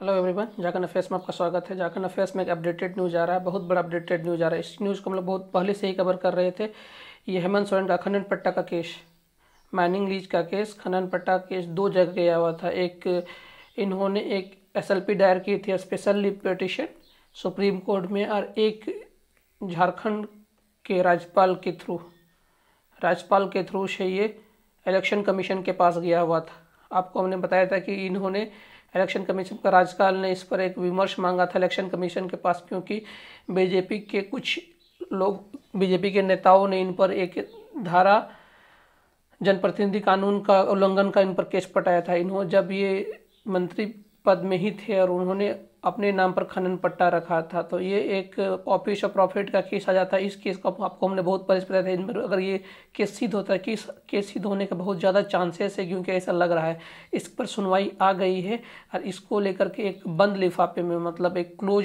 Hello everyone, Jharkhand affairs में आपका स्वागत है। झारखंड अफेयर्स में एक अपडेटेड न्यूज़ आ रहा है, बहुत बड़ा अपडेटेड न्यूज़ आ रहा है। इस न्यूज़ को हम लोग बहुत पहले से ही कवर कर रहे थे। ये हेमंत सोरेन का खनन पट्टा का केस, माइनिंग लीज का केस, खनन पट्टा केस दो जगह गया हुआ था। एक इन्होंने एक एसएलपी दायर की थी, special leave petition, supreme court में, और एक झारखंड के राज्यपाल के थ्रू से ये इलेक्शन कमीशन के पास गया हुआ था। आपको हमने बताया था कि इन्होंने इलेक्शन कमीशन का, राज्यपाल ने इस पर एक विमर्श मांगा था इलेक्शन कमीशन के पास, क्योंकि बीजेपी के कुछ लोग, बीजेपी के नेताओं ने इन पर एक धारा, जनप्रतिनिधि कानून का उल्लंघन का इन पर केस पटाया था। इन्होंने जब ये मंत्री पद में ही थे और उन्होंने अपने नाम पर खनन पट्टा रखा था, तो ये एक ऑफिस ऑफ प्रॉफिट का केस आ जाता है। इस केस को आपको हमने बहुत पहले बताया था। इन पर अगर ये केस सिद्ध होता है, केस सिद्ध होने का बहुत ज़्यादा चांसेस है, क्योंकि ऐसा लग रहा है इस पर सुनवाई आ गई है और इसको लेकर के एक बंद लिफाफे में, मतलब एक क्लोज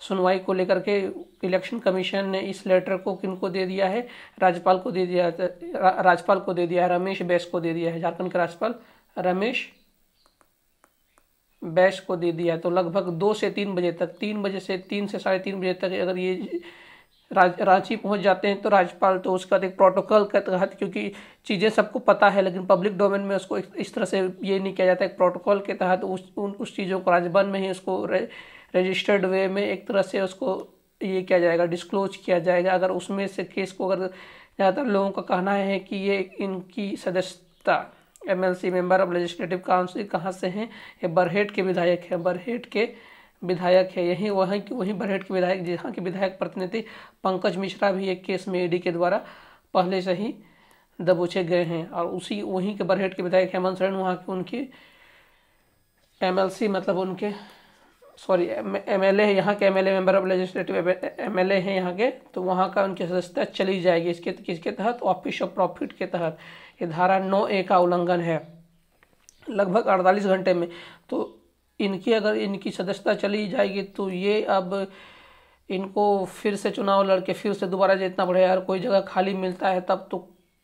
सुनवाई को लेकर के इलेक्शन कमीशन ने इस लेटर को किनको दे दिया है, राज्यपाल को दे दिया है। राज्यपाल को दे दिया है, रमेश बैस को दे दिया है, झारखंड के राज्यपाल रमेश बैस को दे दिया है। तो लगभग 2 से 3 बजे तक, 3 बजे से 3 से साढ़े 3 बजे तक अगर ये रांची पहुंच जाते हैं तो राज्यपाल, तो उसका एक प्रोटोकॉल के तहत, क्योंकि चीज़ें सबको पता है लेकिन पब्लिक डोमेन में उसको इस तरह से ये नहीं किया जाता है, एक प्रोटोकॉल के तहत उस चीज़ों को राजभवन में ही उसको रजिस्टर्ड वे में एक तरह से उसको ये किया जाएगा, डिस्क्लोज किया जाएगा। अगर उसमें से केस को, अगर ज़्यादातर लोगों का कहना है कि ये इनकी सदस्यता, MLC, member of legislative council, कहाँ से हैं, ये बरहेट के विधायक हैं, बरहेट के विधायक है, यही वहीं बरहेट के विधायक, जहाँ के विधायक प्रतिनिधि पंकज मिश्रा भी एक केस में ईडी के द्वारा पहले से ही दबोचे गए हैं, और वहीं के बरहेट के विधायक हेमंत सोरेन वहाँ के, उनकी एमएलसी, मतलब उनके एमएलए है, यहाँ के MLA, member of legislative MLA हैं यहाँ के, तो वहाँ का उनकी सदस्यता चली जाएगी। किसके तहत? ऑफिस ऑफ प्रॉफिट के तहत। ये धारा 9A का उल्लंघन है लगभग 48 घंटे में। तो अगर इनकी सदस्यता चली जाएगी तो ये अब इनको फिर से चुनाव लड़के फिर से दोबारा जितना बढ़े, यार कोई जगह खाली मिलता है तब तो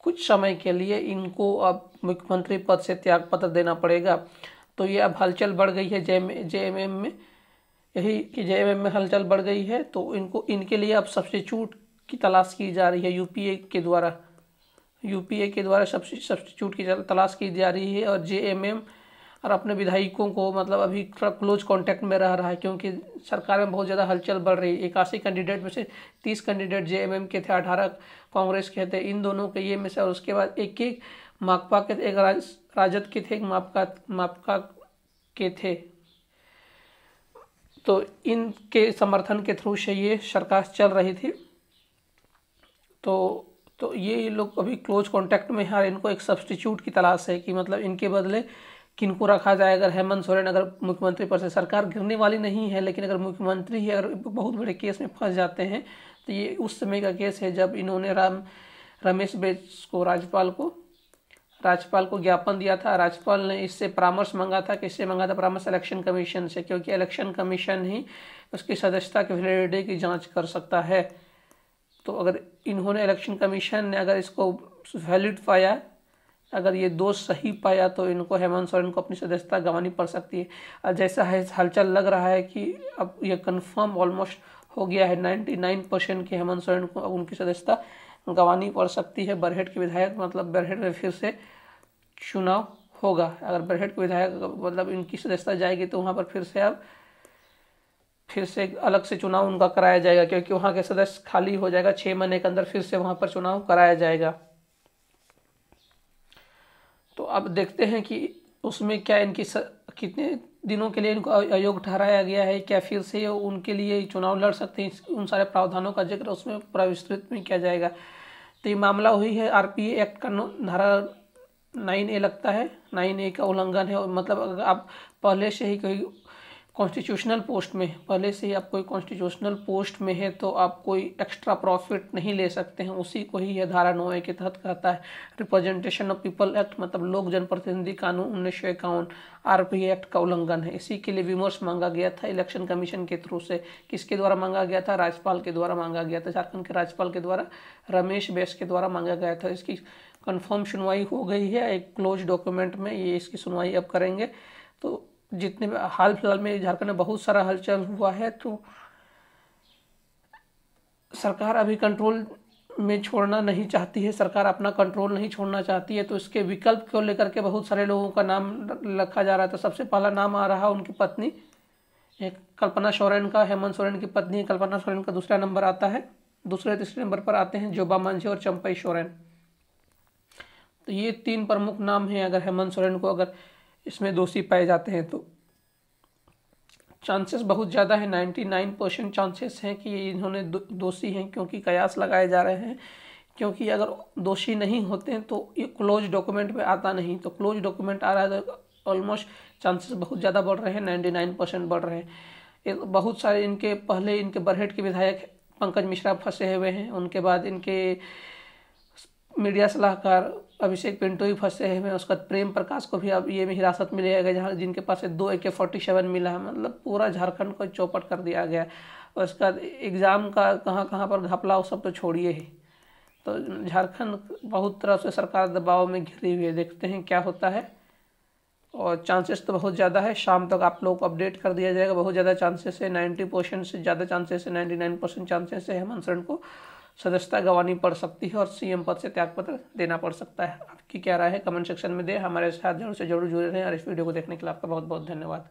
कुछ समय के लिए इनको अब मुख्यमंत्री पद से त्यागपत्र देना पड़ेगा। तो ये अब हलचल बढ़ गई है जेएमएम में, यही कि जेएमएम में हलचल बढ़ गई है। तो इनके लिए अब सब्स्टिट्यूट की तलाश की जा रही है यूपीए के द्वारा सब्स्टिट्यूट की तलाश की जा रही है। और जेएमएम और अपने विधायकों को, मतलब अभी क्लोज कांटेक्ट में रह रहा है, क्योंकि सरकार में बहुत ज़्यादा हलचल बढ़ रही है। 81 कैंडिडेट में से 30 कैंडिडेट जेएमएम के थे, 18 कांग्रेस के थे, इन दोनों के ये में से। और उसके बाद एक माकपा के, एक राजद के थे, एक माकपा के थे। तो इनके समर्थन के थ्रू से ये सरकार चल रही थी। तो ये लोग अभी क्लोज कांटेक्ट में है। इनको एक सब्स्टिट्यूट की तलाश है कि मतलब इनके बदले किनको रखा जाए। अगर हेमंत सोरेन अगर मुख्यमंत्री पर से, सरकार गिरने वाली नहीं है, लेकिन अगर मुख्यमंत्री है और बहुत बड़े केस में फंस जाते हैं, तो ये उस समय का केस है जब इन्होंने रमेश बैस को, राज्यपाल को ज्ञापन दिया था। राज्यपाल ने इससे परामर्श मांगा था। किससे मांगा था परामर्श? इलेक्शन कमीशन से, क्योंकि इलेक्शन कमीशन ही उसकी सदस्यता की वैलिडिटी की जांच कर सकता है। तो अगर इन्होंने, इलेक्शन कमीशन ने अगर इसको वैलिड पाया, अगर ये दोष सही पाया, तो इनको, हेमंत सोरेन को अपनी सदस्यता गंवानी पड़ सकती है। और जैसा है हलचल लग रहा है कि अब ये कंफर्म ऑलमोस्ट हो गया है 99% के हेमंत सोरेन को अब उनकी सदस्यता गंवानी पड़ सकती है। बरहेट के विधायक, मतलब बरहेट में फिर से चुनाव होगा। अगर बरहेट के विधायक, मतलब इनकी सदस्यता जाएगी, तो वहाँ पर फिर से अलग से चुनाव उनका कराया जाएगा, क्योंकि वहाँ के सदस्य खाली हो जाएगा। 6 महीने के अंदर फिर से वहाँ पर चुनाव कराया जाएगा। तो अब देखते हैं कि उसमें क्या इनकी कितने दिनों के लिए इनको अयोग्य ठहराया गया है, क्या फिर से उनके लिए चुनाव लड़ सकते हैं। उन सारे प्रावधानों का जिक्र उसमें पूरा विस्तृत में किया जाएगा। तो ये मामला हुई है आरपीए एक्ट का धारा 9A लगता है, 9A का उल्लंघन है। मतलब अगर आप पहले से ही कोई कॉन्स्टिट्यूशनल पोस्ट में, है, तो आप कोई एक्स्ट्रा प्रॉफिट नहीं ले सकते हैं। उसी को ही यह धारा 9A के तहत कहता है। रिप्रेजेंटेशन ऑफ पीपल एक्ट, मतलब लोक जनप्रतिनिधि कानून 1951, आरपीए एक्ट का उल्लंघन है। इसी के लिए विमर्श मांगा गया था इलेक्शन कमीशन के थ्रू से। किसके द्वारा मांगा गया था? राज्यपाल के द्वारा मांगा गया था, झारखंड के राज्यपाल के द्वारा, रमेश बैस के द्वारा मांगा गया था। इसकी कंफर्म सुनवाई हो गई है एक क्लोज डॉक्यूमेंट में, ये इसकी सुनवाई अब करेंगे। तो जितने हाल फिलहाल में झारखंड में बहुत सारा हलचल हुआ है, तो सरकार अभी कंट्रोल में छोड़ना नहीं चाहती है, सरकार अपना कंट्रोल नहीं छोड़ना चाहती है। तो इसके विकल्प को लेकर के बहुत सारे लोगों का नाम रखा जा रहा है। तो सबसे पहला नाम आ रहा उनकी पत्नी, एक कल्पना सोरेन का, हेमंत सोरेन की पत्नी कल्पना सोरेन का दूसरा नंबर आता है। दूसरे तीसरे नंबर पर आते हैं जोबा मांझी और चंपई सोरेन। तो ये 3 प्रमुख नाम हैं। अगर हेमंत सोरेन को अगर इसमें दोषी पाए जाते हैं तो चांसेस बहुत ज़्यादा है, 99% चांसेस हैं कि इन्होंने दोषी हैं, क्योंकि कयास लगाए जा रहे हैं। क्योंकि अगर दोषी नहीं होते हैं तो ये क्लोज डॉक्यूमेंट में आता नहीं, तो क्लोज डॉक्यूमेंट आ रहा है तो ऑलमोस्ट चांसेस बहुत ज़्यादा बढ़ रहे हैं, 99% बढ़ रहे हैं। बहुत सारे इनके पहले इनके बरहेट के विधायक पंकज मिश्रा फंसे हुए हैं, उनके बाद इनके मीडिया सलाहकार अभिषेक पिंटो ही फंसे हुए हैं। उसके बाद प्रेम प्रकाश को भी अब ये में हिरासत में लिया गया, जहाँ जिनके पास 2 AK-47 मिला है। मतलब पूरा झारखंड को चौपट कर दिया गया। और उसके बाद एग्ज़ाम का कहाँ कहाँ पर घपला वो सब तो छोड़िए ही। तो झारखंड बहुत तरह से सरकार दबाव में घिरी हुई है, देखते हैं क्या होता है। और चांसेस तो बहुत ज़्यादा है, शाम तक आप लोगों को अपडेट कर दिया जाएगा। बहुत ज़्यादा चांसेस है, 90% से ज़्यादा चांसेस है, 99% चांसेस है हेमंत सोरेन को सदस्यता गंवानी पड़ सकती है और CM पद से त्यागपत्र देना पड़ सकता है। आपकी क्या राय है कमेंट सेक्शन में दें। हमारे साथ जरूर से जरूर जुड़े रहें और इस वीडियो को देखने के लिए आपका बहुत बहुत धन्यवाद।